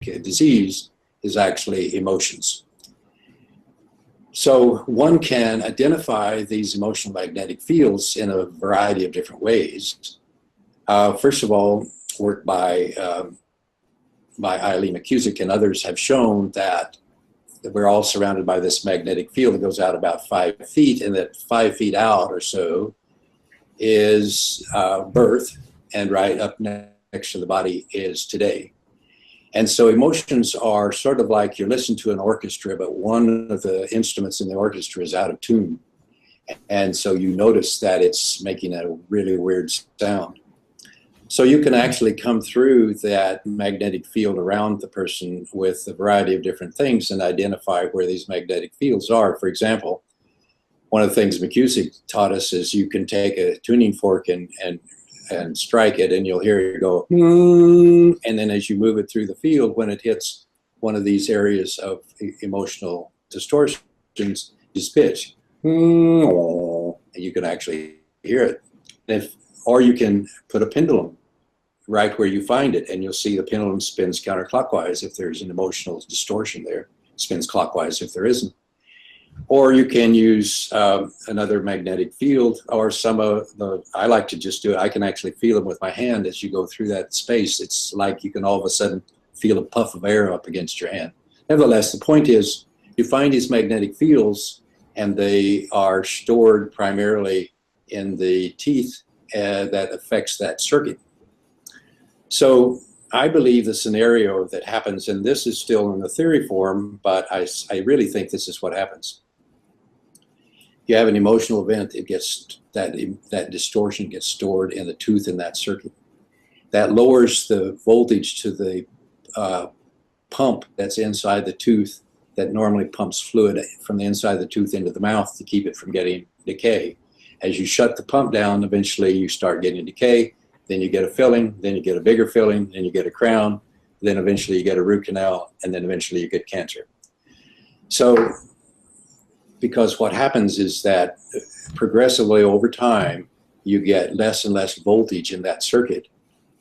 disease is actually emotions. So one can identify these emotional magnetic fields in a variety of different ways. First of all, work by Eileen McCusick and others have shown that we're all surrounded by this magnetic field that goes out about 5 feet, and that 5 feet out or so is birth, and right up next to the body is today. And so emotions are sort of like you're listening to an orchestra, but one of the instruments in the orchestra is out of tune. And so you notice that it's making a really weird sound. So you can actually come through that magnetic field around the person with a variety of different things and identify where these magnetic fields are. For example, one of the things McCusick taught us is you can take a tuning fork and strike it, and you'll hear it go, and then as you move it through the field, when it hits one of these areas of emotional distortions, is pitch. And you can actually hear it. Or you can put a pendulum right where you find it, and you'll see the pendulum spins counterclockwise if there's an emotional distortion there, spins clockwise if there isn't. Or you can use another magnetic field, or some of the, I like to just do it, I can actually feel them with my hand as you go through that space. It's like you can all of a sudden feel a puff of air up against your hand. Nevertheless, the point is, you find these magnetic fields, and they are stored primarily in the teeth that affects that circuit. So I believe the scenario that happens, and this is still in the theory form, but I really think this is what happens. You have an emotional event, it gets that distortion gets stored in the tooth in that circuit. That lowers the voltage to the pump that's inside the tooth that normally pumps fluid from the inside of the tooth into the mouth to keep it from getting decay. As you shut the pump down, eventually you start getting decay, then you get a filling, then you get a bigger filling, then you get a crown, then eventually you get a root canal, and then eventually you get cancer. So, because what happens is that progressively over time, you get less and less voltage in that circuit.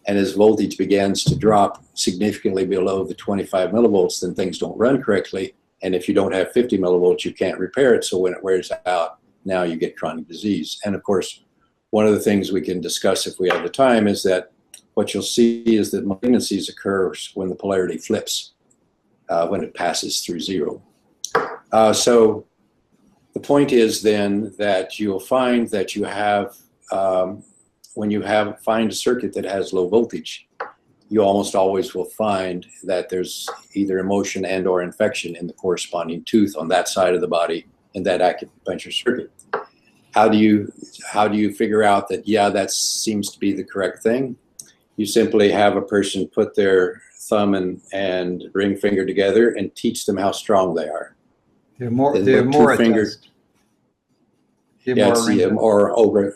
And as voltage begins to drop significantly below the 25 millivolts, then things don't run correctly. And if you don't have 50 millivolts, you can't repair it. So when it wears out, now you get chronic disease. And of course, one of the things we can discuss if we have the time is that what you'll see is that malignancies occur when the polarity flips, when it passes through zero. So the point is then that you'll find that you have, when you find a circuit that has low voltage, you almost always will find that there's either emotion and or infection in the corresponding tooth on that side of the body in that acupuncture circuit. How do you figure out that, yeah, that seems to be the correct thing? You simply have a person put their thumb and ring finger together and teach them how strong they are. Or over